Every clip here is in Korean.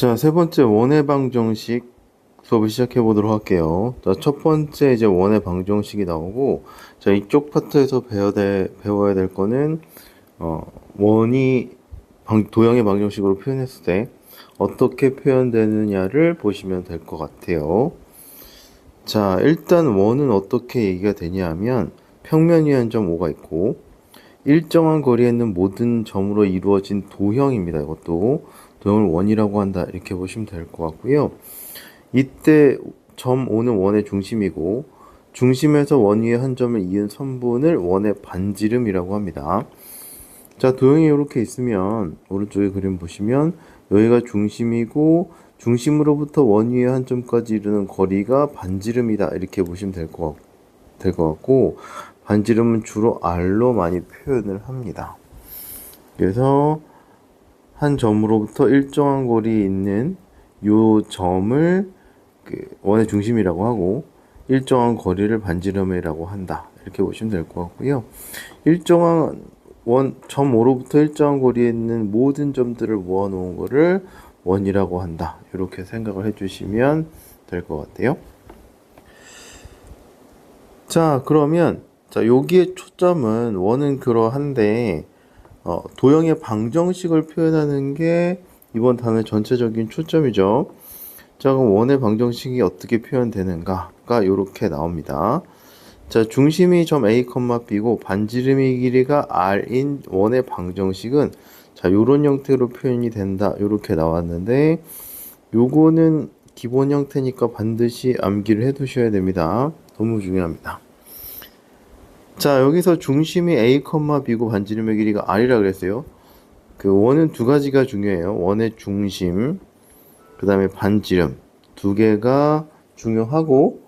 자, 세 번째 원의 방정식 수업을 시작해 보도록 할게요. 자, 첫 번째 이제 원의 방정식이 나오고, 자, 이쪽 파트에서 배워야 될 거는, 원이 도형의 방정식으로 표현했을 때 어떻게 표현되느냐를 보시면 될 것 같아요. 자, 일단 원은 어떻게 얘기가 되냐 하면, 평면 위한 점 O가 있고, 일정한 거리에 있는 모든 점으로 이루어진 도형입니다. 이것도 도형을 원이라고 한다. 이렇게 보시면 될 것 같고요. 이때 점 O는 원의 중심이고 중심에서 원 위에 한 점을 이은 선분을 원의 반지름이라고 합니다. 자, 도형이 이렇게 있으면 오른쪽에 그림 보시면 여기가 중심이고 중심으로부터 원 위에 한 점까지 이르는 거리가 반지름이다. 이렇게 보시면 될 것 같고 반지름은 주로 R로 많이 표현을 합니다. 그래서 한 점으로부터 일정한 거리에 있는 요 점을 원의 중심이라고 하고 일정한 거리를 반지름이라고 한다. 이렇게 보시면 될 것 같고요. 일정한 점 O로부터 일정한 거리에 있는 모든 점들을 모아놓은 거를 원이라고 한다. 이렇게 생각을 해주시면 될 것 같아요. 자, 그러면 여기에 초점은 원은 그러한데 도형의 방정식을 표현하는 게 이번 단어의 전체적인 초점이죠. 자, 그럼 원의 방정식이 어떻게 표현되는가가 이렇게 나옵니다. 자, 중심이 점 A, B고 반지름의 길이가 R인 원의 방정식은 자, 요런 형태로 표현이 된다. 이렇게 나왔는데 요거는 기본 형태니까 반드시 암기를 해 두셔야 됩니다. 너무 중요합니다. 자, 여기서 중심이 A, B고 반지름의 길이가 R이라 그랬어요. 그 원은 두 가지가 중요해요. 원의 중심, 그 다음에 반지름 두 개가 중요하고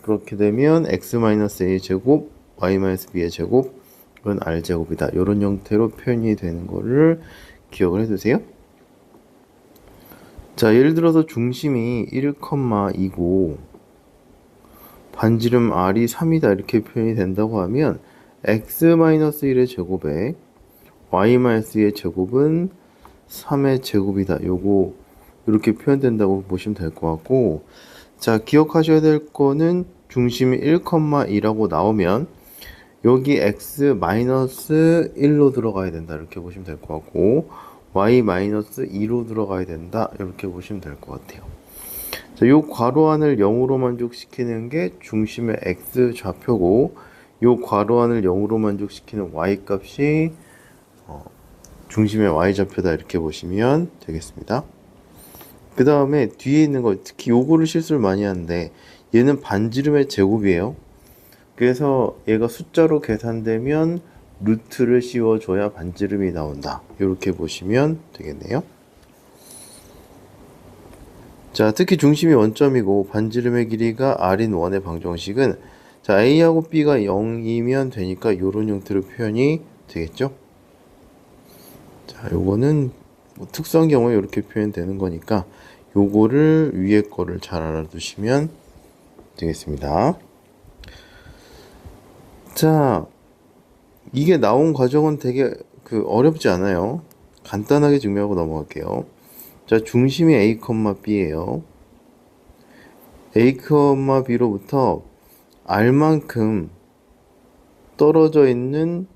그렇게 되면 x-a의 제곱, y-b의 제곱은 r제곱이다. 이런 형태로 표현이 되는 거를 기억을 해두세요. 자, 예를 들어서 중심이 1,2고 반지름 r이 3이다 이렇게 표현이 된다고 하면 x-1의 제곱에 y-의 제곱은 3의 제곱이다. 요거 이렇게 표현된다고 보시면 될 것 같고, 자, 기억하셔야 될 거는 중심이 1,2라고 나오면 여기 x-1로 들어가야 된다. 이렇게 보시면 될 것 같고 y-2로 들어가야 된다. 이렇게 보시면 될 것 같아요. 자, 요 괄호 안을 0으로 만족시키는 게 중심의 x 좌표고 요 괄호 안을 0으로 만족시키는 y 값이 중심의 y 좌표다. 이렇게 보시면 되겠습니다. 그 다음에 뒤에 있는 거 특히 요거를 실수를 많이 하는데 얘는 반지름의 제곱이에요. 그래서 얘가 숫자로 계산되면 루트를 씌워줘야 반지름이 나온다. 이렇게 보시면 되겠네요. 자, 특히 중심이 원점이고 반지름의 길이가 R인 원의 방정식은 자, A하고 B가 0이면 되니까 이런 형태로 표현이 되겠죠. 자, 요거는 뭐 특수한 경우에 이렇게 표현되는 거니까 요거를 위에 거를 잘 알아두시면 되겠습니다. 자, 이게 나온 과정은 되게 어렵지 않아요. 간단하게 증명하고 넘어갈게요. 자, 중심이 A, B예요. A, B로부터 R만큼 떨어져 있는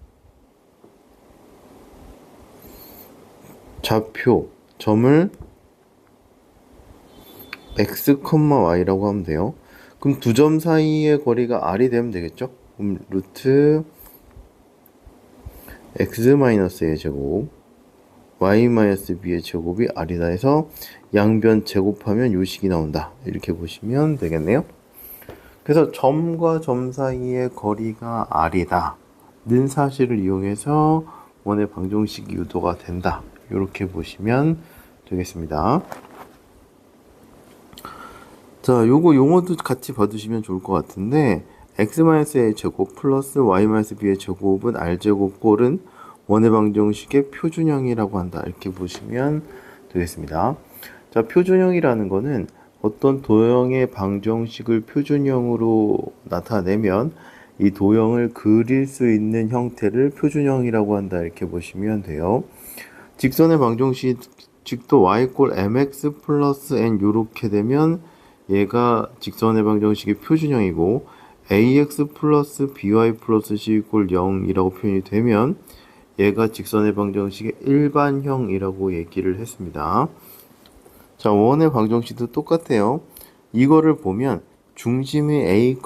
좌표 점을 x, y라고 하면 돼요. 그럼 두 점 사이의 거리가 r이 되면 되겠죠? 그럼 루트 x-a의 제곱 y-b의 제곱이 r이다 해서 양변 제곱하면 요식이 나온다. 이렇게 보시면 되겠네요. 그래서 점과 점 사이의 거리가 r이다 는 사실을 이용해서 원의 방정식이 유도가 된다. 이렇게 보시면 되겠습니다. 자, 요거 용어도 같이 봐두시면 좋을 것 같은데 x-a의 제곱 플러스 y-b의 제곱은 r제곱 꼴은 원의 방정식의 표준형이라고 한다. 이렇게 보시면 되겠습니다. 자, 표준형이라는 거는 어떤 도형의 방정식을 표준형으로 나타내면 이 도형을 그릴 수 있는 형태를 표준형이라고 한다. 이렇게 보시면 돼요. 직선의 방정식 직도 y 꼴 mx 플러스 n 요렇게 되면 얘가 직선의 방정식의 표준형이고 ax 플러스 by 플러스 c 꼴 0이라고 표현이 되면 얘가 직선의 방정식의 일반형이라고 얘기를 했습니다. 자, 원의 방정식도 똑같아요. 이거를 보면 중심이 a,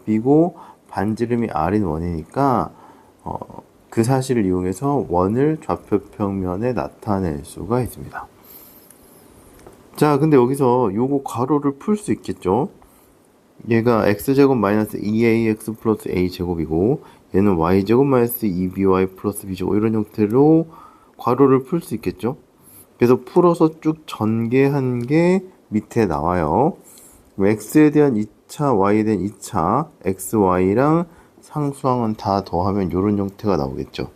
b고 반지름이 r인 원이니까 그 사실을 이용해서 원을 좌표평면에 나타낼 수가 있습니다. 자, 근데 여기서 요거 괄호를 풀 수 있겠죠? 얘가 x제곱 마이너스 2ax 플러스 a제곱이고 얘는 y제곱 마이너스 2by 플러스 b제곱 이런 형태로 괄호를 풀 수 있겠죠? 그래서 풀어서 쭉 전개한 게 밑에 나와요. x에 대한 2차, y에 대한 2차, x, y랑 상수항은 다 더하면 이런 형태가 나오겠죠.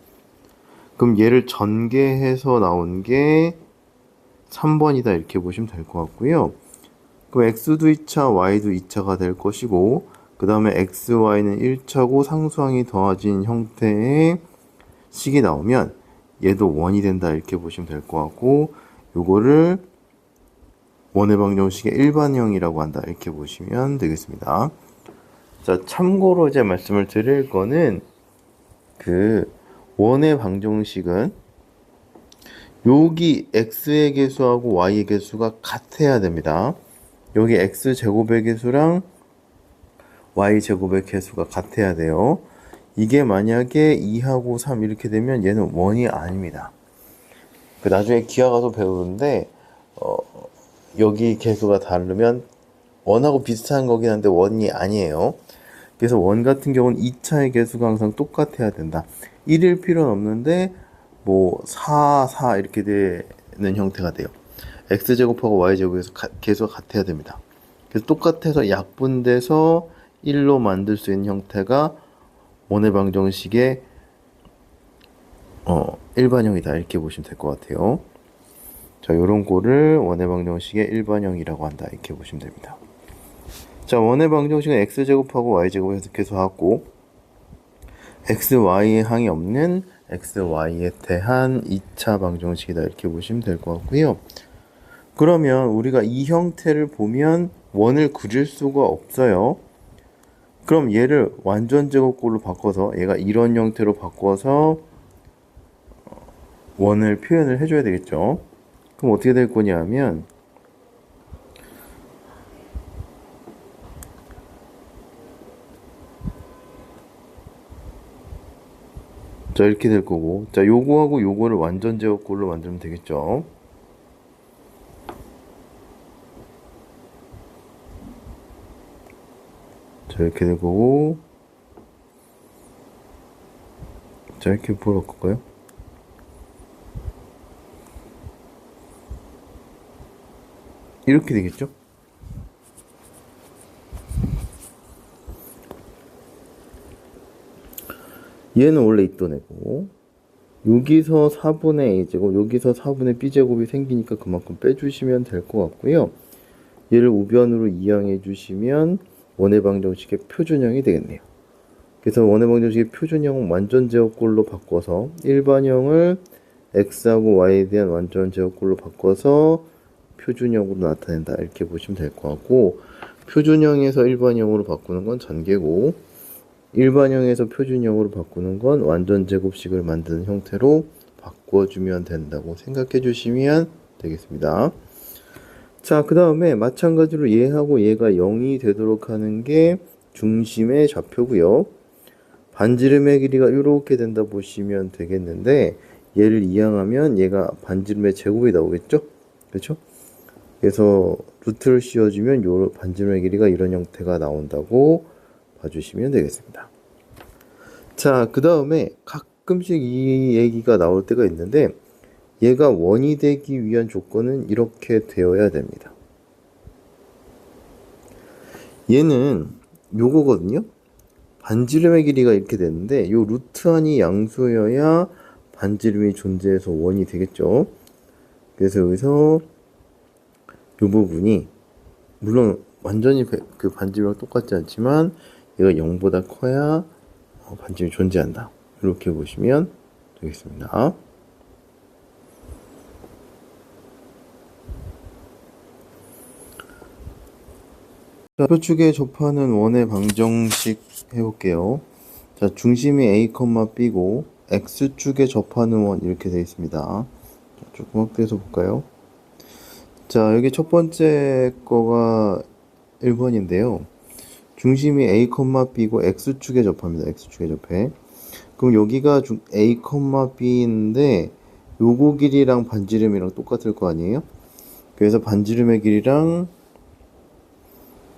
그럼 얘를 전개해서 나온 게 3번이다 이렇게 보시면 될 것 같고요. 그럼 x도 2차, y도 2차가 될 것이고 그 다음에 x, y는 1차고 상수항이 더해진 형태의 식이 나오면 얘도 원이 된다 이렇게 보시면 될 것 같고 요거를 원의 방정식의 일반형이라고 한다 이렇게 보시면 되겠습니다. 자, 참고로 이제 말씀을 드릴 거는 그 원의 방정식은 여기 x의 개수하고 y의 개수가 같아야 됩니다. 여기 x제곱의 개수랑 y제곱의 개수가 같아야 돼요. 이게 만약에 2하고 3 이렇게 되면 얘는 원이 아닙니다. 그 나중에 기하 가서 배우는데 여기 개수가 다르면 원하고 비슷한 거긴 한데 원이 아니에요. 그래서 원 같은 경우는 2차의 개수가 항상 똑같아야 된다. 1일 필요는 없는데 뭐 4, 4 이렇게 되는 형태가 돼요. x제곱하고 y제곱에서 개수가 같아야 됩니다. 그래서 똑같아서 약분돼서 1로 만들 수 있는 형태가 원의 방정식의 일반형이다 이렇게 보시면 될 것 같아요. 자, 요런 거를 원의 방정식의 일반형이라고 한다 이렇게 보시면 됩니다. 자, 원의 방정식은 x제곱하고 y제곱에서 계수하고 x, y의 항이 없는 x, y에 대한 2차 방정식이다 이렇게 보시면 될 것 같고요. 그러면 우리가 이 형태를 보면 원을 그릴 수가 없어요. 그럼 얘를 완전 제곱꼴로 바꿔서 얘가 이런 형태로 바꿔서 원을 표현을 해줘야 되겠죠. 그럼 어떻게 될 거냐 하면 자, 이렇게 될 거고 자, 요거하고 요거를 완전 제곱꼴로 만들면 되겠죠. 자, 이렇게 될 거고 자, 이렇게 바꿀까요? 이렇게 되겠죠? 얘는 원래 있던 애고 여기서 4분의 a제곱 여기서 4분의 b제곱이 생기니까 그만큼 빼주시면 될 것 같고요. 얘를 우변으로 이항해 주시면 원의 방정식의 표준형이 되겠네요. 그래서 원의 방정식의 표준형은 완전 제곱꼴로 바꿔서 일반형을 x하고 y에 대한 완전 제곱꼴로 바꿔서 표준형으로 나타낸다 이렇게 보시면 될 것 같고 표준형에서 일반형으로 바꾸는 건 전개고 일반형에서 표준형으로 바꾸는 건 완전 제곱식을 만드는 형태로 바꿔주면 된다고 생각해 주시면 되겠습니다. 자, 그 다음에 마찬가지로 얘하고 얘가 0이 되도록 하는 게 중심의 좌표고요. 반지름의 길이가 이렇게 된다 보시면 되겠는데 얘를 이항하면 얘가 반지름의 제곱이 나오겠죠? 그렇죠? 그래서 루트를 씌워주면 요 반지름의 길이가 이런 형태가 나온다고 봐주시면 되겠습니다. 자, 그 다음에 가끔씩 이 얘기가 나올 때가 있는데 얘가 원이 되기 위한 조건은 이렇게 되어야 됩니다. 얘는 요거거든요. 반지름의 길이가 이렇게 되는데 요 루트 안이 양수여야 반지름이 존재해서 원이 되겠죠. 그래서 여기서 요 부분이 물론 완전히 그 반지름이랑 똑같지 않지만 얘가 0보다 커야 반지름이 존재한다. 이렇게 보시면 되겠습니다. 좌표축에 접하는 원의 방정식 해볼게요. 자, 중심이 A, B고 X축에 접하는 원 이렇게 되어 있습니다. 자, 조금 확대해서 볼까요? 자, 여기 첫 번째 거가 1번인데요. 중심이 A, B고 X축에 접합니다. X축에 접해. 그럼 여기가 A, B인데 요거 길이랑 반지름이랑 똑같을 거 아니에요? 그래서 반지름의 길이랑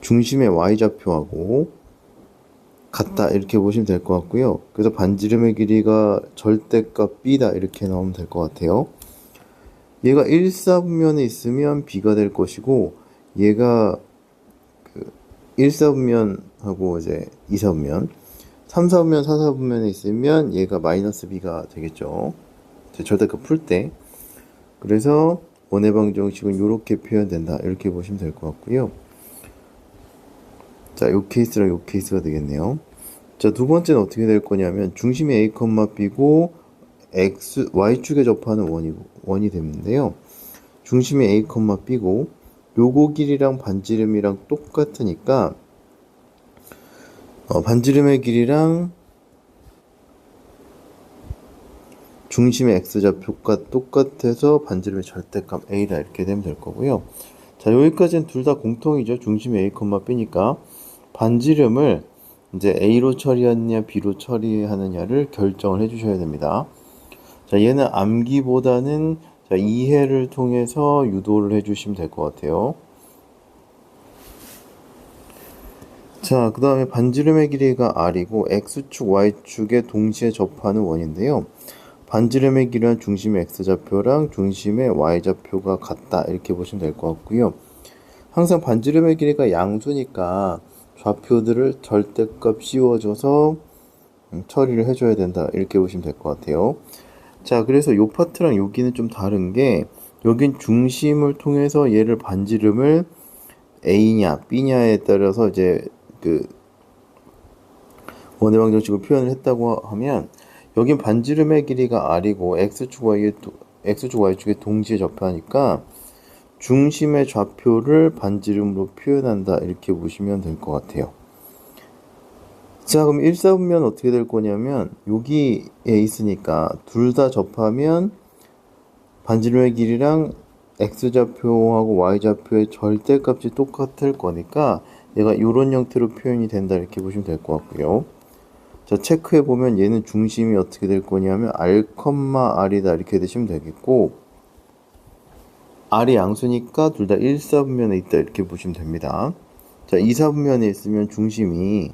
중심의 Y좌표하고 같다 이렇게 보시면 될 것 같고요. 그래서 반지름의 길이가 절대값 B다 이렇게 나오면 될 것 같아요. 얘가 1, 4분면에 있으면 B가 될 것이고 얘가 1, 4분면하고 이제 2, 4분면 3, 4분면, 4, 4분면에 있으면 얘가 마이너스 B가 되겠죠. 절대값 풀 때. 그래서 원의 방정식은 이렇게 표현된다 이렇게 보시면 될 것 같고요. 자, 요 케이스랑 요 케이스가 되겠네요. 자, 두 번째는 어떻게 될 거냐면 중심이 A, B고 Y축에 접하는 원이 되는데요. 중심이 A, B고 요거 길이랑 반지름이랑 똑같으니까 반지름의 길이랑 중심의 X좌표가 똑같아서 반지름의 절대값 A다 이렇게 되면 될 거고요. 자, 여기까지는 둘 다 공통이죠. 중심이 A, B니까 반지름을 이제 A로 처리하느냐 B로 처리하느냐를 결정을 해 주셔야 됩니다. 자, 얘는 암기보다는 자, 이해를 통해서 유도를 해 주시면 될 것 같아요. 자, 그 다음에 반지름의 길이가 R이고 X축, Y축에 동시에 접하는 원인데요. 반지름의 길이는 중심의 X좌표랑 중심의 Y좌표가 같다 이렇게 보시면 될 것 같고요. 항상 반지름의 길이가 양수니까 좌표들을 절대값 씌워줘서 처리를 해줘야 된다 이렇게 보시면 될 것 같아요. 자, 그래서 요 파트랑 여기는 좀 다른 게 여긴 중심을 통해서 얘를 반지름을 A냐 B냐에 따라서 이제 그 원의 방정식을 표현을 했다고 하면 여긴 반지름의 길이가 R이고 X축, Y축에 동시에 접하니까 중심의 좌표를 반지름으로 표현한다 이렇게 보시면 될 것 같아요. 자, 그럼 1, 4분면 어떻게 될 거냐면 여기에 있으니까 둘 다 접하면 반지름의 길이랑 X좌표하고 Y좌표의 절대값이 똑같을 거니까 얘가 이런 형태로 표현이 된다 이렇게 보시면 될 것 같고요. 자, 체크해 보면 얘는 중심이 어떻게 될 거냐면 R, R이다 이렇게 되시면 되겠고 R이 양수니까 둘 다 1, 4분면에 있다 이렇게 보시면 됩니다. 자, 2, 4분면에 있으면 중심이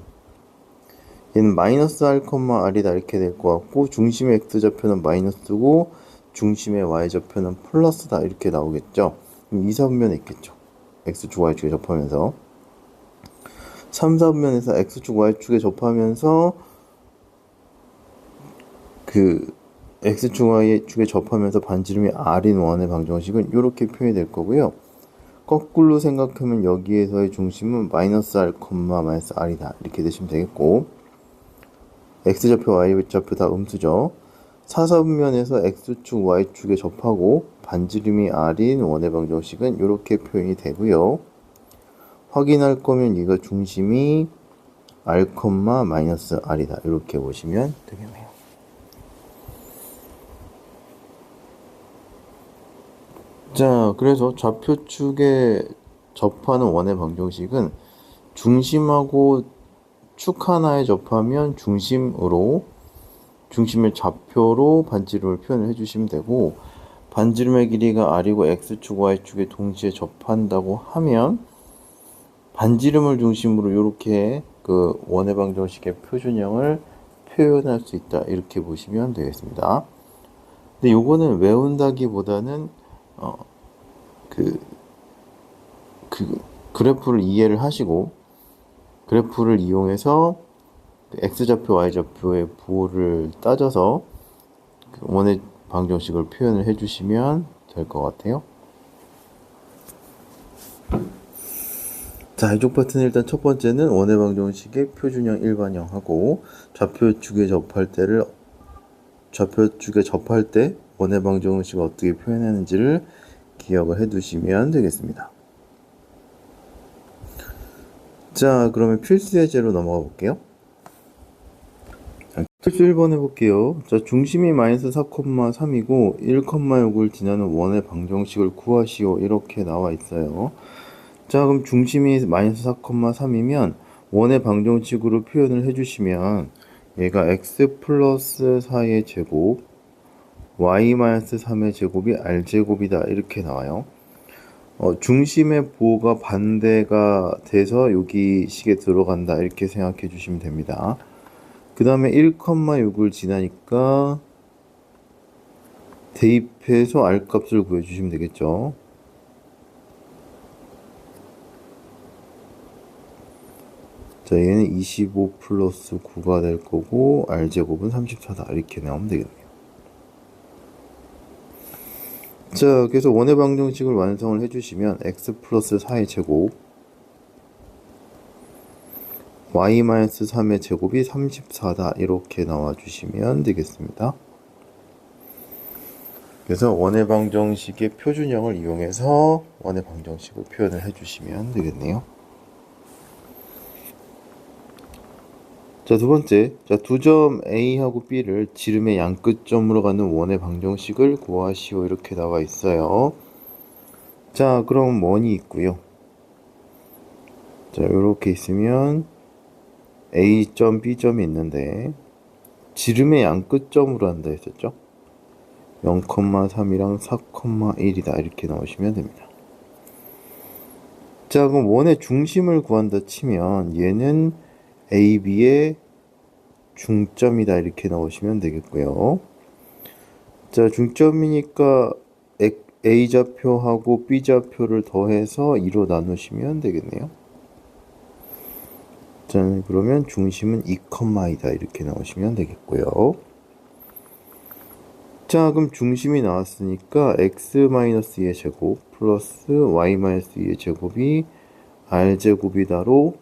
얘는 마이너스 R, R이다 이렇게 될 것 같고 중심의 X좌표는 마이너스고 중심의 Y좌표는 플러스다 이렇게 나오겠죠. 2, 4분면에 있겠죠. X축, Y축에 접하면서 3, 4분면에서 X축, Y축에 접하면서 그 X축, Y축에 접하면서 반지름이 R인 원의 방정식은 이렇게 표현이 될 거고요. 거꾸로 생각하면 여기에서의 중심은 마이너스 R, 마이너스 R이다 이렇게 되시면 되겠고 X좌표, Y좌표 다 음수죠. 4, 4분면에서 X축, Y축에 접하고 반지름이 R인 원의 방정식은 이렇게 표현이 되고요. 확인할 거면 얘가 중심이 R, 마이너스 R이다 이렇게 보시면 되겠네요. 자, 그래서 좌표축에 접하는 원의 방정식은 중심하고 축 하나에 접하면 중심의 좌표로 반지름을 표현을 해주시면 되고 반지름의 길이가 R이고 X축, Y축에 동시에 접한다고 하면 반지름을 중심으로 이렇게 그 원의 방정식의 표준형을 표현할 수 있다 이렇게 보시면 되겠습니다. 근데 요거는 외운다기보다는 그래프를 이해를 하시고 그래프를 이용해서 X좌표, Y좌표의 부호를 따져서 원의 방정식을 표현을 해주시면 될 것 같아요. 자, 이쪽 파트는 일단 첫 번째는 원의 방정식의 표준형, 일반형하고 좌표축에 접할 때 원의 방정식을 어떻게 표현하는지를 기억을 해 두시면 되겠습니다. 자, 그러면 필수 예제로 넘어가 볼게요. 필수 1번 해볼게요. 자, 중심이 마이너스 4,3이고 1,6을 지나는 원의 방정식을 구하시오. 이렇게 나와 있어요. 자, 그럼 중심이 마이너스 4,3이면 원의 방정식으로 표현을 해주시면 얘가 x 플러스 4의 제곱 y 마이너스 3의 제곱이 r제곱이다. 이렇게 나와요. 중심의 부호가 반대가 돼서 여기 식에 들어간다. 이렇게 생각해 주시면 됩니다. 그 다음에 1,6을 지나니까 대입해서 r 값을 구해주시면 되겠죠. 자, 얘는 25 플러스 9가 될 거고 r제곱은 34다. 이렇게 나오면 되겠네요. 자, 그래서 원의 방정식을 완성을 해주시면 x 플러스 4의 제곱 y 마이너스 3의 제곱이 34다. 이렇게 나와주시면 되겠습니다. 그래서 원의 방정식의 표준형을 이용해서 원의 방정식을 표현을 해주시면 되겠네요. 자, 두 번째. 자, 두 점 A하고 B를 지름의 양끝점으로 가는 원의 방정식을 구하시오. 이렇게 나와 있어요. 자, 그럼 원이 있고요. 자, 이렇게 있으면 A점, B점이 있는데 지름의 양끝점으로 한다 했었죠? 0,3이랑 4,1이다. 이렇게 나오시면 됩니다. 자, 그럼 원의 중심을 구한다 치면 얘는 AB의 중점이다. 이렇게 나오시면 되겠고요. 자, 중점이니까 A좌표하고 B좌표를 더해서 2로 나누시면 되겠네요. 자, 그러면 중심은 2,2다. 이렇게 나오시면 되겠고요. 자, 그럼 중심이 나왔으니까 x-2의 제곱 플러스 y-2의 제곱이 r제곱이다로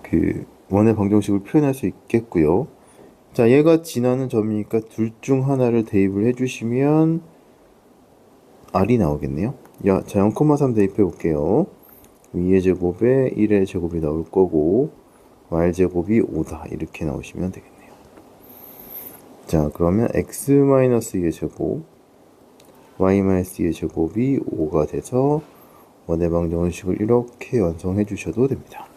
그 원의 방정식을 표현할 수 있겠고요. 자, 얘가 지나는 점이니까 둘 중 하나를 대입을 해주시면 r이 나오겠네요. 자, 0,3 대입해 볼게요. 2의 제곱에 1의 제곱이 나올 거고 r제곱이 5다. 이렇게 나오시면 되겠네요. 자, 그러면 x-2의 제곱 y-2의 제곱이 5가 돼서 원의 방정식을 이렇게 완성해 주셔도 됩니다.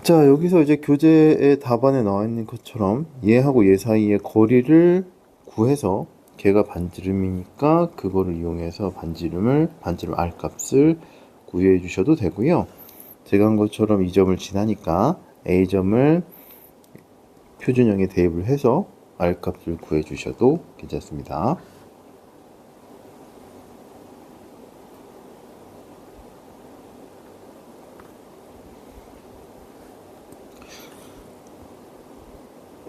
자, 여기서 이제 교재의 답안에 나와 있는 것처럼 얘하고 얘 사이의 거리를 구해서 걔가 반지름이니까 그거를 이용해서 반지름 R 값을 구해 주셔도 되고요. 제가 한 것처럼 이 점을 지나니까 A점을 표준형에 대입을 해서 R 값을 구해 주셔도 괜찮습니다.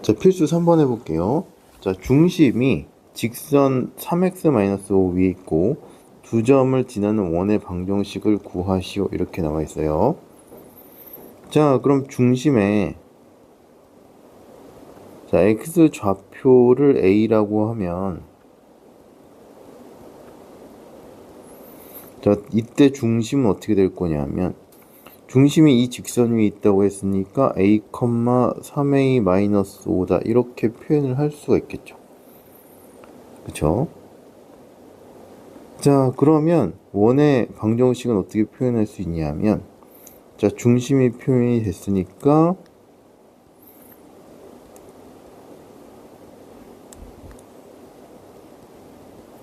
자, 필수 3번 해볼게요. 자, 중심이 직선 3x-5 위에 있고 두 점을 지나는 원의 방정식을 구하시오. 이렇게 나와 있어요. 자, 그럼 중심에 자, x 좌표를 a라고 하면 자, 이때 중심은 어떻게 될 거냐면 중심이 이 직선 위에 있다고 했으니까 a, 3a-5다 이렇게 표현을 할 수가 있겠죠. 그쵸? 자, 그러면 원의 방정식은 어떻게 표현할 수 있냐면 자, 중심이 표현이 됐으니까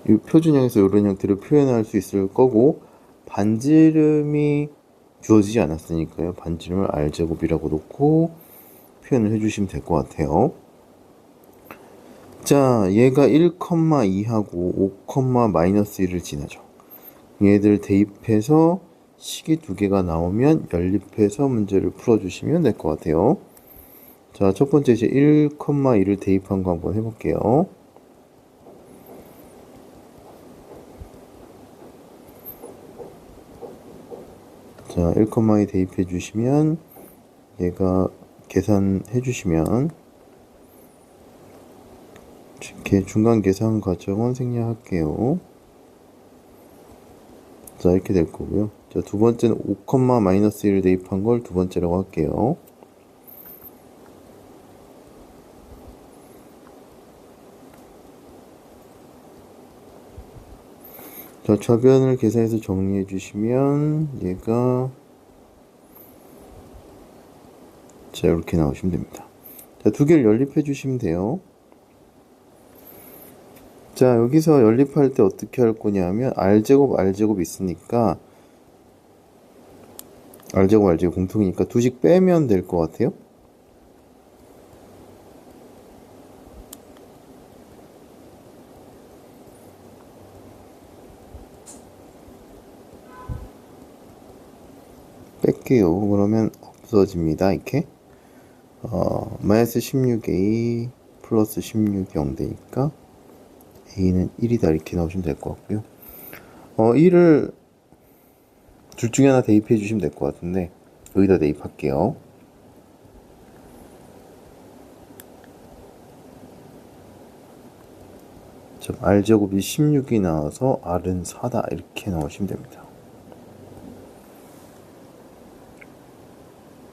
이 표준형에서 이런 형태로 표현할 수 있을 거고 반지름이 주어지지 않았으니까요. 반지름을 r제곱이라고 놓고 표현을 해주시면 될 것 같아요. 자, 얘가 1,2하고 5,-1을 지나죠. 얘들 대입해서 식이 두 개가 나오면 연립해서 문제를 풀어주시면 될 것 같아요. 자, 첫 번째 이제 1,2를 대입한 거 한번 해볼게요. 자, 1,2 대입해 주시면 얘가 계산해 주시면 이렇게 중간 계산 과정은 생략할게요. 자, 이렇게 될 거고요. 자, 두 번째는 5, 마이너스 1을 대입한 걸 두 번째라고 할게요. 자, 좌변을 계산해서 정리해 주시면 얘가 자, 이렇게 나오시면 됩니다. 자, 두 개를 연립해 주시면 돼요. 자, 여기서 연립할 때 어떻게 할 거냐면 R제곱 있으니까 R제곱 공통이니까 두씩 빼면 될 것 같아요. 뺄게요. 그러면 없어집니다. 이렇게 마이너스 16A 플러스 16이 0되니까 A는 1이다 이렇게 나오시면 될 것 같고요. 1을 둘 중에 하나 대입해 주시면 될 것 같은데 여기다 대입할게요. R제곱이 16이 나와서 R은 4다 이렇게 나오시면 됩니다.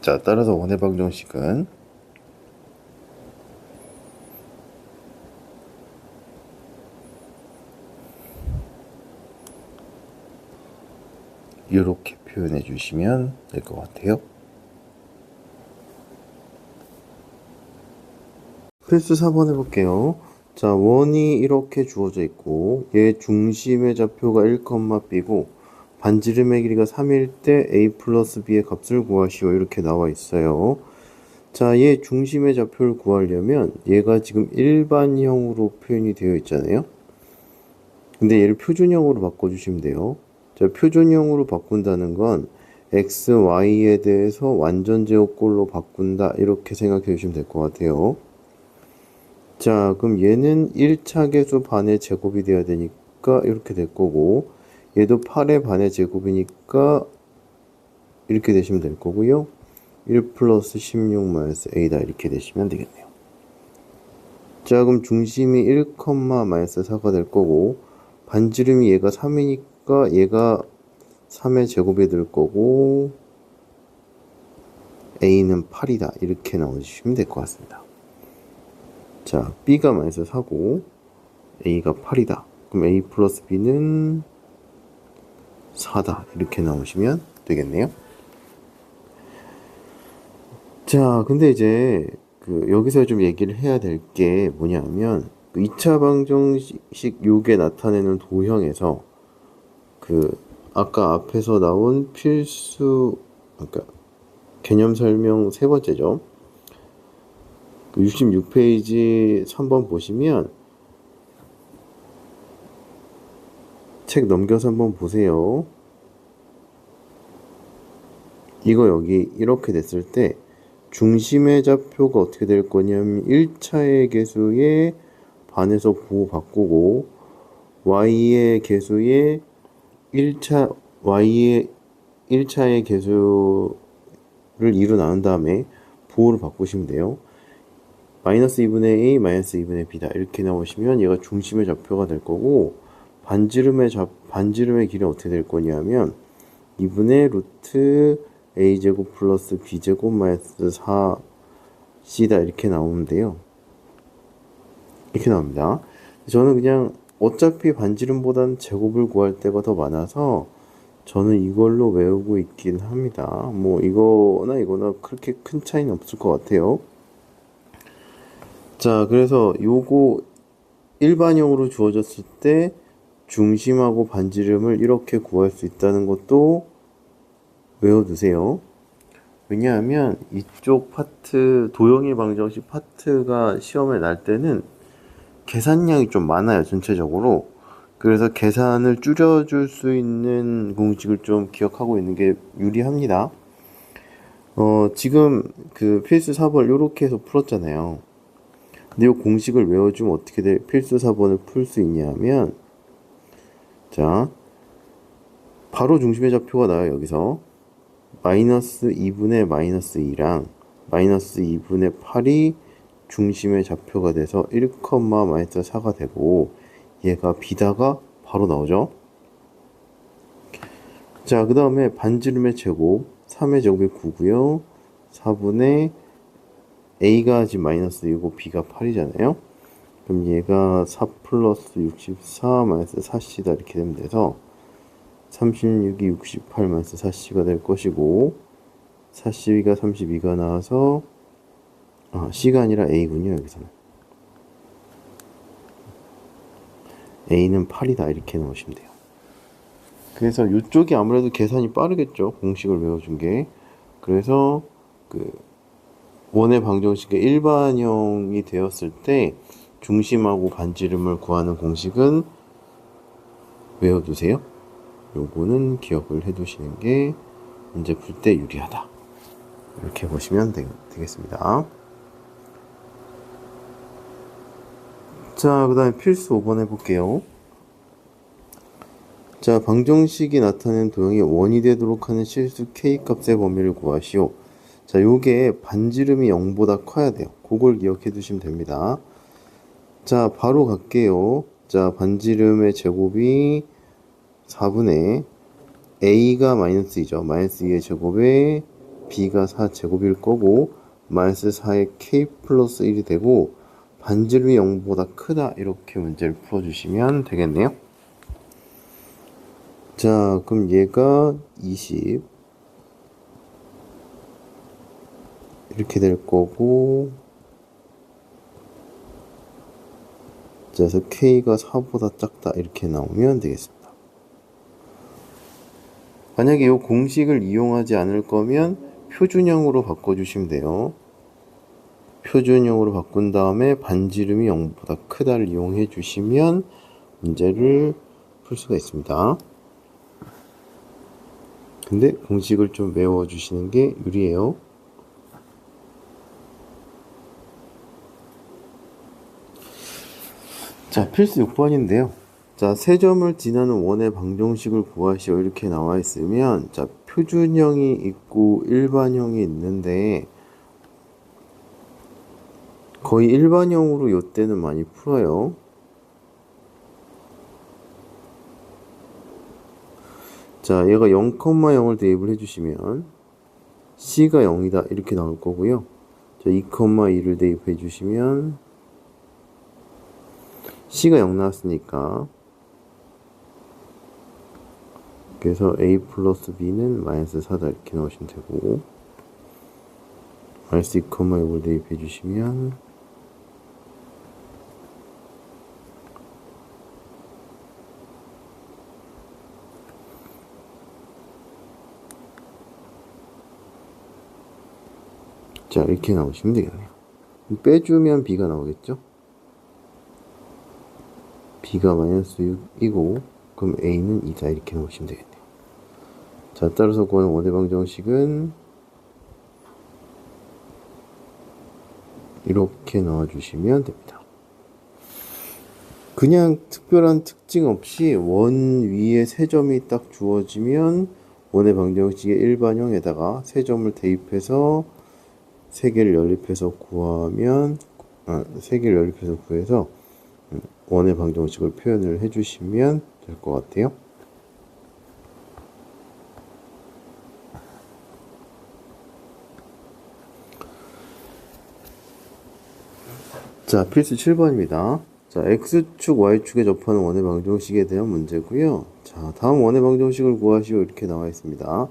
자, 따라서 원의 방정식은 이렇게 표현해 주시면 될 것 같아요. 필수 4번 해볼게요. 자, 원이 이렇게 주어져 있고 얘 중심의 좌표가 1,b고 반지름의 길이가 3일 때 a 플러스 b의 값을 구하시오 이렇게 나와 있어요. 자, 얘 중심의 좌표를 구하려면 얘가 지금 일반형으로 표현이 되어 있잖아요. 근데 얘를 표준형으로 바꿔주시면 돼요. 자, 표준형으로 바꾼다는 건 x, y에 대해서 완전 제곱꼴로 바꾼다 이렇게 생각해 주시면 될 것 같아요. 자, 그럼 얘는 1차 계수 반의 제곱이 돼야 되니까 이렇게 될 거고 얘도 8의 반의 제곱이니까 이렇게 되시면 될 거고요. 1 플러스 16 마이너스 a다 이렇게 되시면 되겠네요. 자, 그럼 중심이 1, 마이너스 4가 될 거고 반지름이 얘가 3이니까 얘가 3의 제곱이 될 거고 a는 8이다 이렇게 나와주시면 될 것 같습니다. 자, b가 마이너스 4고 a가 8이다. 그럼 a 플러스 b는 4다 이렇게 나오시면 되겠네요. 자, 근데 이제 여기서 좀 얘기를 해야 될 게 뭐냐면 2차 방정식 요게 나타내는 도형에서 아까 앞에서 나온 필수 개념 설명 세 번째죠. 66페이지 3번 보시면 책 넘겨서 한번 보세요. 이거 여기 이렇게 됐을 때 중심의 좌표가 어떻게 될 거냐면 1차의 개수에 반에서 부호 바꾸고 y의 개수에 1차의 개수를 2로 나눈 다음에 부호를 바꾸시면 돼요. 마이너스 2분의 a, 마이너스 2분의 b다 이렇게 나오시면 얘가 중심의 좌표가 될 거고 반지름의 길이는 어떻게 될 거냐면 2분의 루트 a제곱 플러스 b제곱 마이너스 4c다 이렇게 나오는데요. 이렇게 나옵니다. 저는 그냥 어차피 반지름보다는 제곱을 구할 때가 더 많아서 저는 이걸로 외우고 있긴 합니다. 뭐 이거나 그렇게 큰 차이는 없을 것 같아요. 자, 그래서 요거 일반형으로 주어졌을 때 중심하고 반지름을 이렇게 구할 수 있다는 것도 외워두세요. 왜냐하면 이쪽 파트, 도형의 방정식 파트가 시험에 날 때는 계산량이 좀 많아요, 전체적으로. 그래서 계산을 줄여줄 수 있는 공식을 좀 기억하고 있는 게 유리합니다. 지금 필수 4번 이렇게 해서 풀었잖아요. 근데 이 공식을 외워주면 어떻게 필수 4번을 풀 수 있냐면, 자, 바로 중심의 좌표가 나와요, 여기서. 마이너스 2분의 마이너스 2랑 마이너스 2분의 8이 중심의 좌표가 돼서 1, 마이너스 4가 되고 얘가 b다가 바로 나오죠. 자, 그 다음에 반지름의 제곱 3의 제곱이 9고요. 4분의 a가 지금 마이너스 2고 b가 8이잖아요. 그럼 얘가 4 플러스 64 마이너스 4c다 이렇게 되면 돼서 36이 68 마이너스 4c가 될 것이고 4c가 32가 나와서 c가 아니라 a군요. 여기서는 a는 8이다 이렇게 넣으시면 돼요. 그래서 이쪽이 아무래도 계산이 빠르겠죠. 공식을 외워준 게. 그래서 그 원의 방정식의 일반형이 되었을 때 중심하고 반지름을 구하는 공식은 외워두세요. 요거는 기억을 해두시는 게 문제 풀 때 유리하다. 이렇게 보시면 되겠습니다. 자, 그 다음에 필수 5번 해볼게요. 자, 방정식이 나타낸 도형이 원이 되도록 하는 실수 k 값의 범위를 구하시오. 자, 요게 반지름이 0보다 커야 돼요. 그걸 기억해 두시면 됩니다. 자, 바로 갈게요. 자, 반지름의 제곱이 4분의 a가 마이너스 2죠. 마이너스 2의 제곱에 b가 4제곱일 거고 마이너스 4의 k 플러스 1이 되고 반지름이 0보다 크다 이렇게 문제를 풀어주시면 되겠네요. 자, 그럼 얘가 20 이렇게 될 거고 자, 그래서 k가 4보다 작다 이렇게 나오면 되겠습니다. 만약에 이 공식을 이용하지 않을 거면 표준형으로 바꿔주시면 돼요. 표준형으로 바꾼 다음에 반지름이 0보다 크다를 이용해 주시면 문제를 풀 수가 있습니다. 근데 공식을 좀 외워주시는 게 유리해요. 자, 필수 6번인데요. 자, 세 점을 지나는 원의 방정식을 구하시오 이렇게 나와 있으면 자, 표준형이 있고 일반형이 있는데 거의 일반형으로 이때는 많이 풀어요. 자, 얘가 0,0을 대입을 해주시면 c가 0이다 이렇게 나올 거고요. 자, 2,2를 대입해 주시면 c가 0 나왔으니까 그래서 a 플러스 b는 마이너스 4다 이렇게 나오시면 되고 마이너스 2,6을 대입해 주시면 자, 이렇게 나오시면 되겠네요. 빼주면 b가 나오겠죠? b가 마이너스 6이고 그럼 a는 2다 이렇게 나오시면 되겠네요. 자, 따라서 구하는 원의 방정식은 이렇게 넣어주시면 됩니다. 그냥 특별한 특징 없이 원 위에 세 점이 딱 주어지면 원의 방정식의 일반형에다가 세 점을 대입해서 세 개를 연립해서 구해서 원의 방정식을 표현을 해주시면 될 것 같아요. 자, 필수 7번입니다. 자, x축, y축에 접하는 원의 방정식에 대한 문제고요. 자, 다음 원의 방정식을 구하시오 이렇게 나와 있습니다.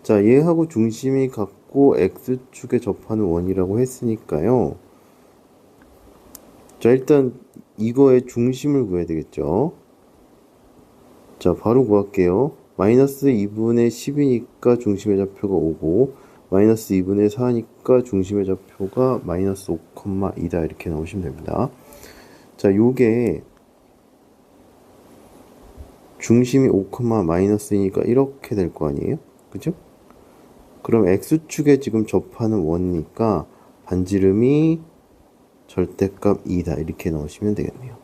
자, 얘하고 중심이 같고 x축에 접하는 원이라고 했으니까요. 자, 일단 이거의 중심을 구해야 되겠죠. 자, 바로 구할게요. 마이너스 2분의 10이니까 중심의 좌표가 5고 마이너스 2분의 4니까 중심의 좌표가 마이너스 5,2다 이렇게 나오시면 됩니다. 자, 요게 중심이 5, 마이너스이니까 이렇게 될 거 아니에요? 그죠? 그럼 x축에 지금 접하는 원이니까 반지름이 절대값 2다 이렇게 넣으시면 되겠네요.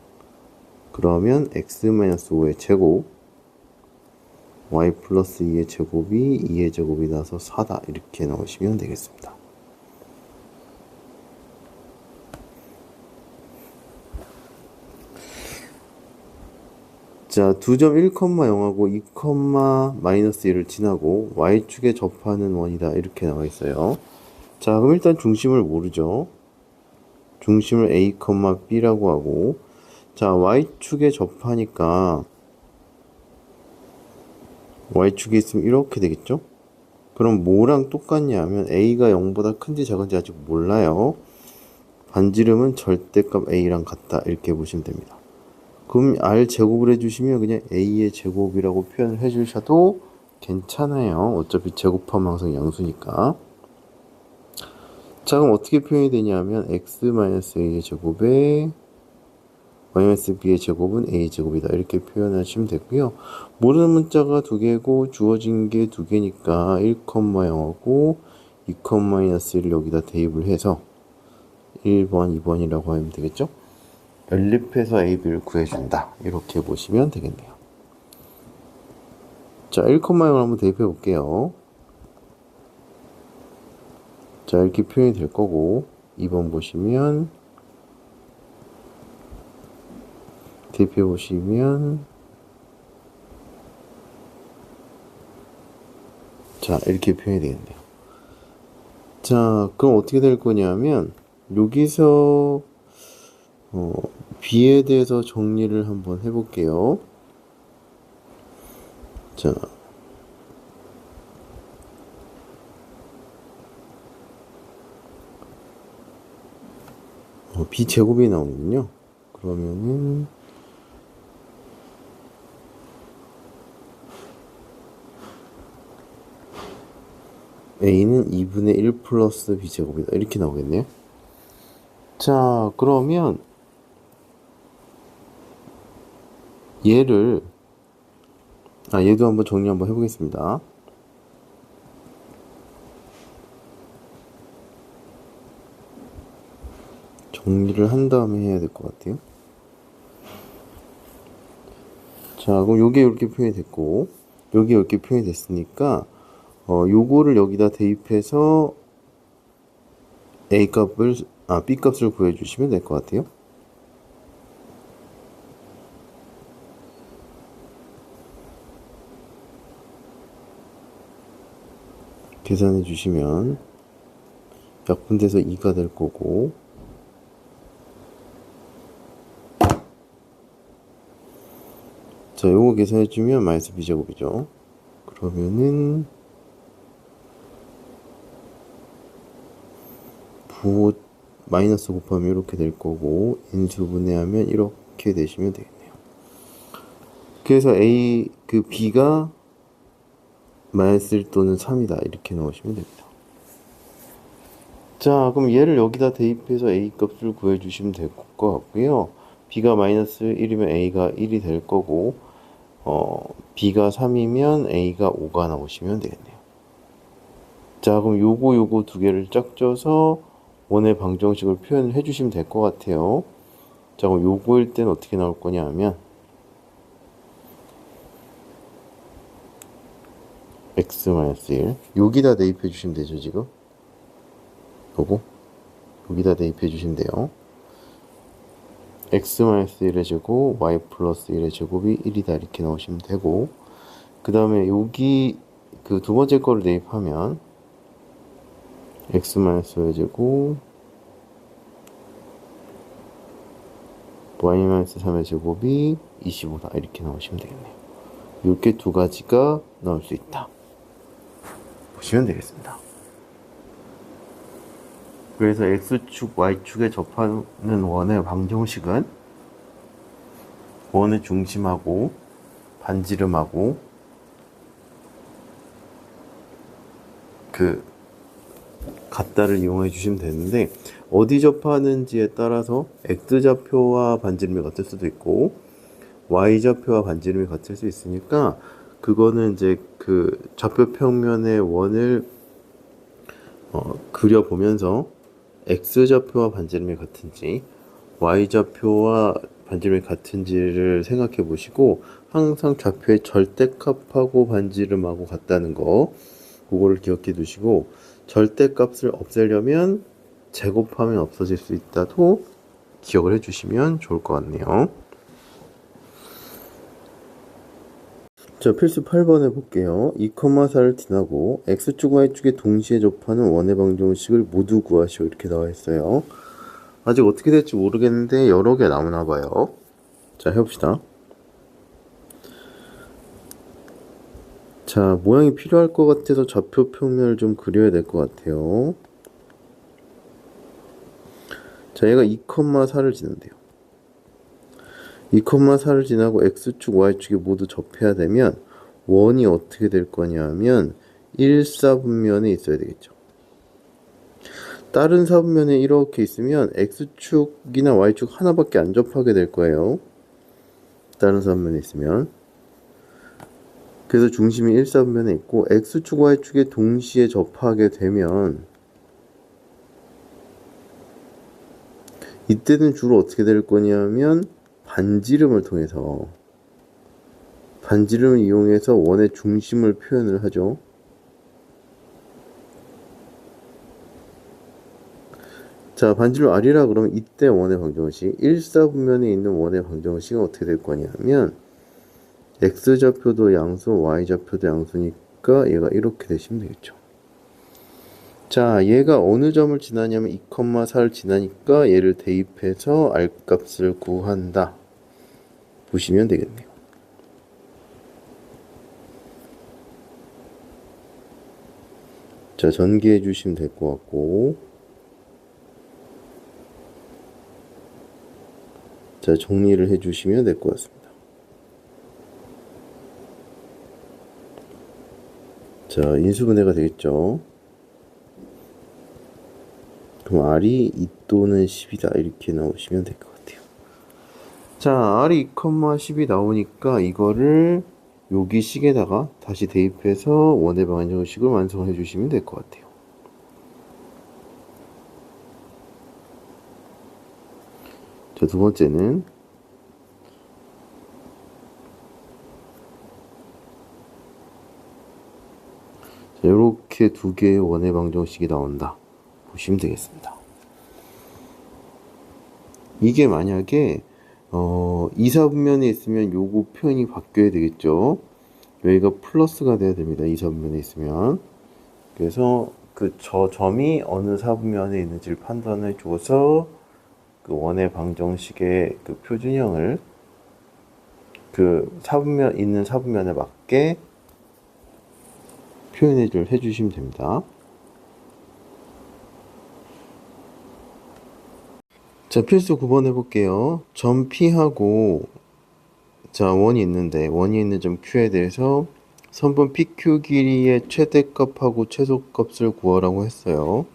그러면 x-5의 제곱 y 플러스 2의 제곱이 2의 제곱이 나서 4다 이렇게 넣으시면 되겠습니다. 자, 2.1,0하고 2, 마이너스 1을 지나고 y축에 접하는 원이다 이렇게 나와 있어요. 자, 그럼 일단 중심을 모르죠. 중심을 a, b라고 하고, 자, y축에 접하니까 y축에 있으면 이렇게 되겠죠? 그럼 뭐랑 똑같냐 하면 a가 0보다 큰지 작은지 아직 몰라요. 반지름은 절대값 a랑 같다 이렇게 보시면 됩니다. 그럼 r 제곱을 해주시면 그냥 a의 제곱이라고 표현을 해주셔도 괜찮아요. 어차피 제곱하면 항상 양수니까. 자, 그럼 어떻게 표현이 되냐면 x-a의 제곱에 -b의 제곱은 a의 제곱이다 이렇게 표현하시면 되고요. 모르는 문자가 두 개고 주어진 게 두 개니까 1,0하고 2, -1을 여기다 대입을 해서 1번, 2번이라고 하면 되겠죠? 연립해서 a, b를 구해준다 이렇게 보시면 되겠네요. 자, 1,0을 한번 대입해 볼게요. 자, 이렇게 표현이 될 거고 2번 보시면 대입해 보시면 자, 이렇게 표현이 되겠네요. 자, 그럼 어떻게 될 거냐면 여기서 b에 대해서 정리를 한번 해볼게요. 자, b 제곱이 나오는군요. 그러면은 a는 2분의 1 플러스 b 제곱이다 이렇게 나오겠네요. 자, 그러면 얘도 한번 정리 한번 해보겠습니다. 정리를 한 다음에 해야 될 것 같아요. 자, 그럼 요게 이렇게 표현이 됐고 요게 이렇게 표현이 됐으니까 요거를 여기다 대입해서 b 값을 구해주시면 될 것 같아요. 계산해 주시면 약분돼서 2가 될 거고, 자, 요거 계산해 주면 마이너스 b제곱이죠. 그러면은 마이너스 곱하면 이렇게 될 거고 인수분해하면 이렇게 되시면 되겠네요. 그래서 b가 마이너스 1 또는 3이다 이렇게 넣으시면 됩니다. 자, 그럼 얘를 여기다 대입해서 a 값을 구해주시면 될 것 같고요. b가 마이너스 1이면 a가 1이 될 거고 b가 3이면 a가 5가 나오시면 되겠네요. 자, 그럼 요거 두 개를 짝져서 원의 방정식을 표현을 해주시면 될 것 같아요. 자, 그럼 요거일 땐 어떻게 나올 거냐 하면 x-1 여기다 대입해 주시면 되죠. 지금 요거 여기다 대입해 주시면 돼요. x-1의 제곱 y 플러스 1의 제곱이 1이다 이렇게 나오시면 되고, 그 다음에 여기 그 두 번째 거를 대입하면 x-5의 제곱 y-3의 제곱이 25다 이렇게 나오시면 되겠네요. 이렇게 두 가지가 나올 수 있다 보시면 되겠습니다. 그래서 x축, y축에 접하는 원의 방정식은 원의 중심하고 반지름하고 그 같다를 이용해 주시면 되는데, 어디 접하는지에 따라서 x좌표와 반지름이 같을 수도 있고 y좌표와 반지름이 같을 수 있으니까 그거는 이제 그 좌표 평면의 원을 그려보면서 x좌표와 반지름이 같은지 y좌표와 반지름이 같은지를 생각해 보시고, 항상 좌표의 절대값하고 반지름하고 같다는 거 그거를 기억해 두시고, 절대값을 없애려면 제곱하면 없어질 수 있다도 기억을 해 주시면 좋을 것 같네요. 자, 필수 8번 해볼게요. 2,4를 지나고 x축, y축에 동시에 접하는 원의 방정식을 모두 구하시오. 이렇게 나와 있어요. 아직 어떻게 될지 모르겠는데 여러 개 나오나 봐요. 자, 해봅시다. 자, 모양이 필요할 것 같아서 좌표 평면을 좀 그려야 될 것 같아요. 자, 얘가 2,4를 지난대요. 2,4를 지나고 x축, y축이 모두 접해야 되면 원이 어떻게 될 거냐 하면 1사분면에 있어야 되겠죠. 다른 사분면에 이렇게 있으면 x축이나 y축 하나밖에 안 접하게 될 거예요. 다른 사분면에 있으면. 그래서 중심이 1사분면에 있고 x축, y축에 동시에 접하게 되면 이때는 주로 어떻게 될 거냐면 반지름을 이용해서 원의 중심을 표현을 하죠. 자, 반지름 R이라 그러면 이때 원의 방정식 1사분면에 있는 원의 방정식은 어떻게 될 거냐면 x좌표도 양수, y좌표도 양수니까 얘가 이렇게 되시면 되겠죠. 자, 얘가 어느 점을 지나냐면 2,4를 지나니까 얘를 대입해서 R값을 구한다. 보시면 되겠네요. 자, 전개해 주시면 될 것 같고, 자, 정리를 해 주시면 될 것 같습니다. 자, 인수분해가 되겠죠. 그럼 R이 2 또는 10이다. 이렇게 나오시면 될 것 같아요. 자, R이 2,10이 나오니까 이거를 여기 식에다가 다시 대입해서 원의 방정식을 완성해 주시면 될 것 같아요. 자, 두 번째는 자, 이렇게 두 개의 원의 방정식이 나온다. 보시면 되겠습니다. 이게 만약에 2사분면에 있으면 요거 표현이 바뀌어야 되겠죠. 여기가 플러스가 돼야 됩니다. 2사분면에 있으면. 그래서 그 저 점이 어느 사분면에 있는지를 판단해 줘서 그 원의 방정식의 그 표준형을 그 사분면 있는 사분면에 맞게 해주시면 됩니다. 자, 필수 9번 해볼게요. 점 P하고 자, 원이 있는 점 Q에 대해서 선분 PQ 길이의 최대값하고 최소값을 구하라고 했어요.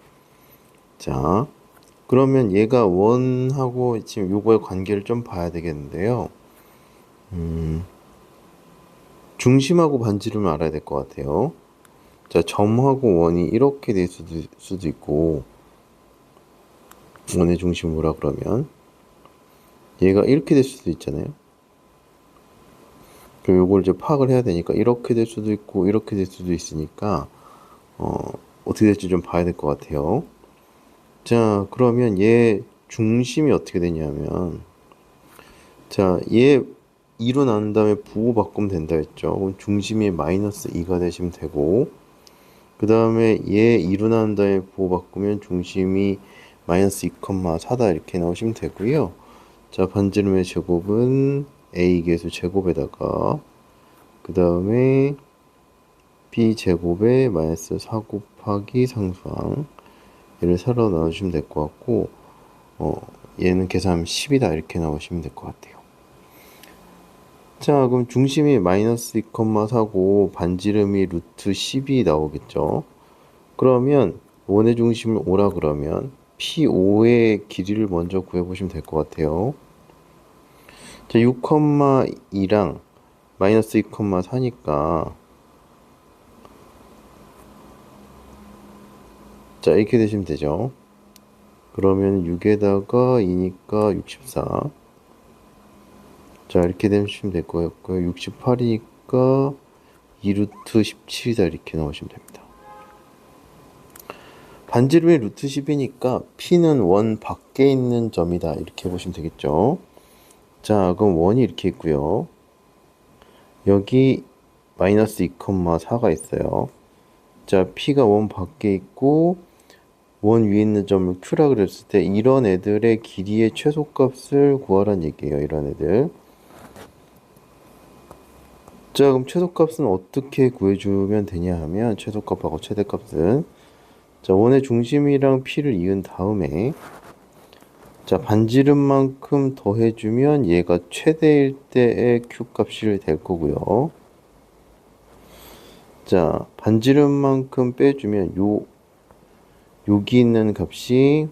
자, 그러면 얘가 원하고 지금 요거의 관계를 좀 봐야 되겠는데요. 중심하고 반지름을 알아야 될 것 같아요. 자, 점하고 원이 이렇게 될 수도 있고, 원의 중심 뭐라 그러면 얘가 이렇게 될 수도 있잖아요. 그럼 요걸 이제 파악을 해야 되니까 이렇게 될 수도 있고 이렇게 될 수도 있으니까 어떻게 될지 좀 봐야 될 것 같아요. 자, 그러면 얘 중심이 어떻게 되냐면 자, 얘 2로 나눈 다음에 부호 바꾸면 된다 했죠. 그럼 중심이 마이너스 2가 되시면 되고, 그 다음에 얘 2로 나눈 다음에 부호 바꾸면 중심이 마이너스 2,4다 이렇게 나오시면 되고요. 자, 반지름의 제곱은 a 계수 제곱에다가 그 다음에 b 제곱에 마이너스 4 곱하기 상수항 얘를 새로 나눠주시면 될 것 같고 얘는 계산하면 10이다 이렇게 나오시면 될 것 같아요. 자, 그럼 중심이 마이너스 2,4고 반지름이 루트 10이 나오겠죠. 그러면 원의 중심을 오라 그러면 P5의 길이를 먼저 구해보시면 될 것 같아요. 자, 6,2랑 마이너스 2,4니까 자, 이렇게 되시면 되죠. 그러면 6에다가 2니까 64. 자, 이렇게 되시면 될 것 같고요. 68이니까 2루트 17이다 이렇게 나오시면 됩니다. 반지름이 루트 10이니까 P는 원 밖에 있는 점이다 이렇게 보시면 되겠죠. 자, 그럼 원이 이렇게 있고요. 여기 마이너스 2,4가 있어요. 자, P가 원 밖에 있고 원 위에 있는 점을 Q라 그랬을 때 이런 애들의 길이의 최소값을 구하란 얘기예요. 이런 애들. 자, 그럼 최소값은 어떻게 구해주면 되냐 하면 최소값하고 최대값은 자, 원의 중심이랑 P를 이은 다음에 자, 반지름만큼 더해주면 얘가 최대일 때의 Q값이 될 거고요. 자, 반지름만큼 빼주면 여기 있는 값이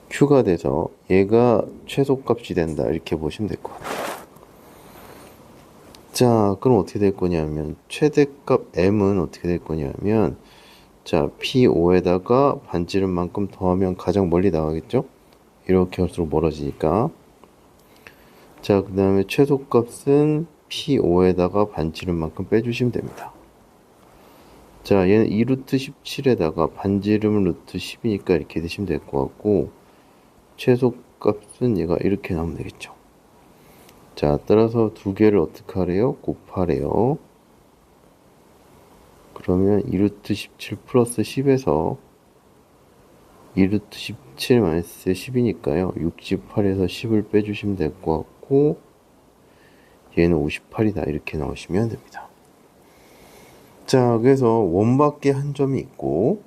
Q가 돼서 얘가 최소값이 된다. 이렇게 보시면 될 것 같아요. 자, 그럼 어떻게 될 거냐면 최대값 M은 어떻게 될 거냐면 자, P5에다가 반지름만큼 더하면 가장 멀리 나가겠죠? 이렇게 할수록 멀어지니까. 자, 그 다음에 최소값은 P5에다가 반지름만큼 빼주시면 됩니다. 자, 얘는 2루트 17에다가 반지름은 루트 10이니까 이렇게 되시면 될 것 같고 최소값은 얘가 이렇게 나오면 되겠죠. 자, 따라서 두 개를 어떻게 하래요? 곱하래요. 그러면 2루트 17 플러스 10에서 2루트 17 마이너스 10이니까요. 68에서 10을 빼주시면 될 것 같고 얘는 58이다. 이렇게 나오시면 됩니다. 자, 그래서 원밖에 한 점이 있고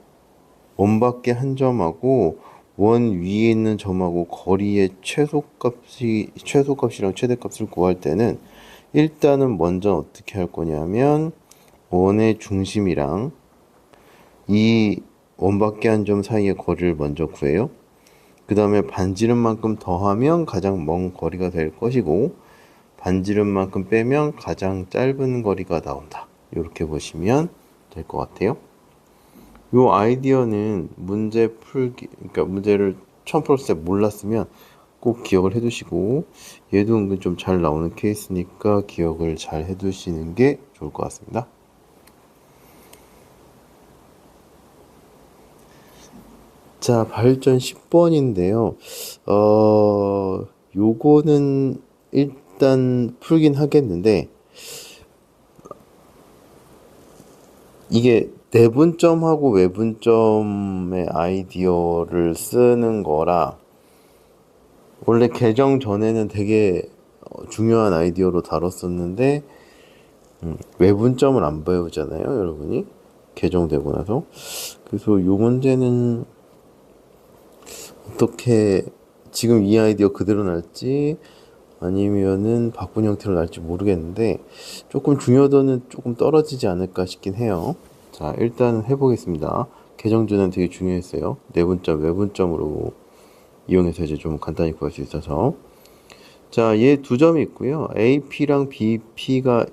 원밖에 한 점하고 원 위에 있는 점하고 거리의 최소값이랑 최대값을 구할 때는 일단은 먼저 어떻게 할 거냐면 원의 중심이랑 이 원밖에 한 점 사이의 거리를 먼저 구해요. 그 다음에 반지름만큼 더하면 가장 먼 거리가 될 것이고 반지름만큼 빼면 가장 짧은 거리가 나온다. 이렇게 보시면 될 것 같아요. 요 아이디어는 문제 풀기, 그러니까 문제를 처음 풀었을 때 몰랐으면 꼭 기억을 해두시고 얘도 은근 좀 잘 나오는 케이스니까 기억을 잘 해두시는 게 좋을 것 같습니다. 자, 발전 10번인데요. 요거는 일단 풀긴 하겠는데 이게 내분점하고 외분점의 아이디어를 쓰는 거라 원래 개정 전에는 되게 중요한 아이디어로 다뤘었는데 외분점을 안 배우잖아요, 여러분이 개정되고 나서. 그래서 이 문제는 어떻게 지금 이 아이디어 그대로 날지 아니면은 바꾼 형태로 날지 모르겠는데 조금 중요도는 조금 떨어지지 않을까 싶긴 해요. 자, 일단 해보겠습니다. 개정주는 되게 중요했어요. 내분점, 외분점으로 이용해서 이제 좀 간단히 구할 수 있어서. 자, 얘 두 점이 있고요. AP랑 BP가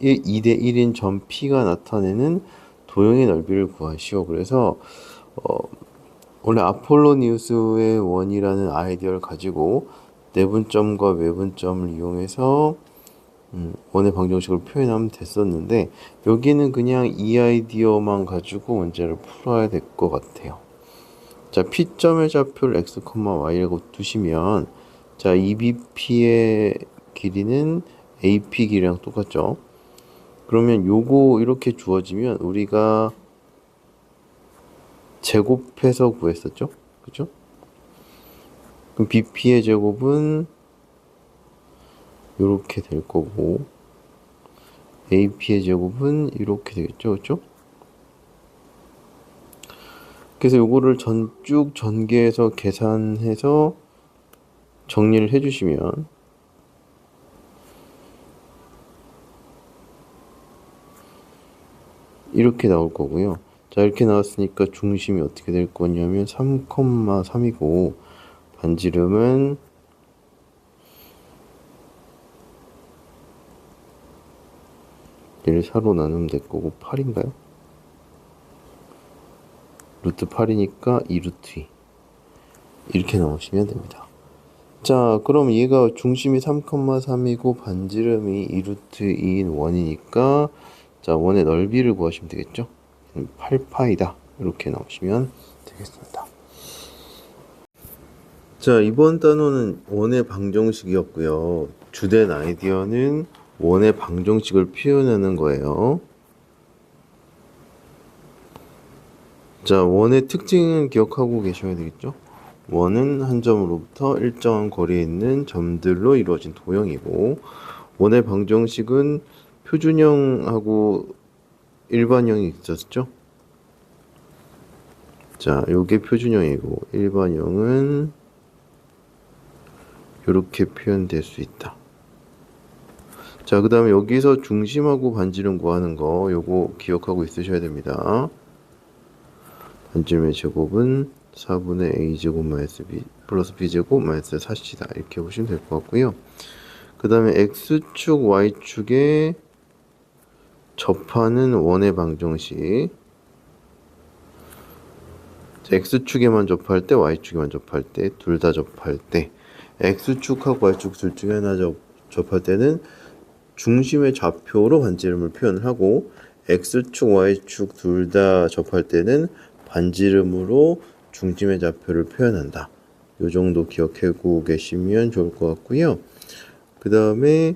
2대 1인 점 P가 나타내는 도형의 넓이를 구하시오. 그래서 원래 아폴로니우스의 원이라는 아이디어를 가지고 내분점과 외분점을 이용해서 원의 방정식을 표현하면 됐었는데 여기는 그냥 이 아이디어만 가지고 문제를 풀어야 될 것 같아요. 자, P점의 좌표를 x, y라고 두시면 자, EBP의 길이는 AP 길이랑 똑같죠. 그러면 요거 이렇게 주어지면 우리가 제곱해서 구했었죠. 그죠? 그럼 BP의 제곱은 이렇게 될 거고 AP의 제곱은 이렇게 되겠죠. 그죠? 그래서 요거를 쭉 전개해서 계산해서 정리를 해주시면 이렇게 나올 거고요. 자, 이렇게 나왔으니까 중심이 어떻게 될 거냐면 3,3이고 반지름은 얘를 4로 나누면 될 거고 8인가요? 루트 8이니까 2루트 2 이렇게 나오시면 됩니다. 자, 그럼 얘가 중심이 3,3이고 반지름이 2루트 2인 원이니까 자, 원의 넓이를 구하시면 되겠죠? 8파이다 이렇게 나오시면 되겠습니다. 자, 이번 단원은 원의 방정식이었고요. 주된 아이디어는 원의 방정식을 표현하는 거예요. 자, 원의 특징은 기억하고 계셔야 되겠죠? 원은 한 점으로부터 일정한 거리에 있는 점들로 이루어진 도형이고, 원의 방정식은 표준형하고 일반형이 있었죠? 자, 요게 표준형이고, 일반형은 이렇게 표현될 수 있다. 자, 그 다음에 여기서 중심하고 반지름 구하는 거, 요거 기억하고 있으셔야 됩니다. 반지름의 제곱은 4분의 a제곱 마이너스 b 플러스 b제곱 마이너스 4c다. 이렇게 보시면 될 것 같고요. 그 다음에 x축, y축에 접하는 원의 방정식. x축에만 접할 때, y축에만 접할 때, 둘 다 접할 때, x축하고 y축 둘 중에 하나 접할 때는 중심의 좌표로 반지름을 표현을 하고, x축, y축 둘 다 접할 때는 반지름으로 중심의 좌표를 표현한다. 요 정도 기억하고 계시면 좋을 것 같고요. 그 다음에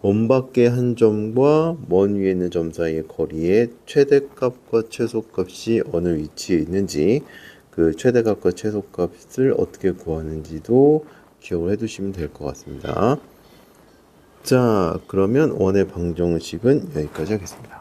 원 밖의 한 점과 먼 위에 있는 점 사이의 거리의 최대값과 최소값이 어느 위치에 있는지, 그 최대값과 최소값을 어떻게 구하는지도 기억을 해두시면 될 것 같습니다. 자, 그러면 원의 방정식은 여기까지 하겠습니다.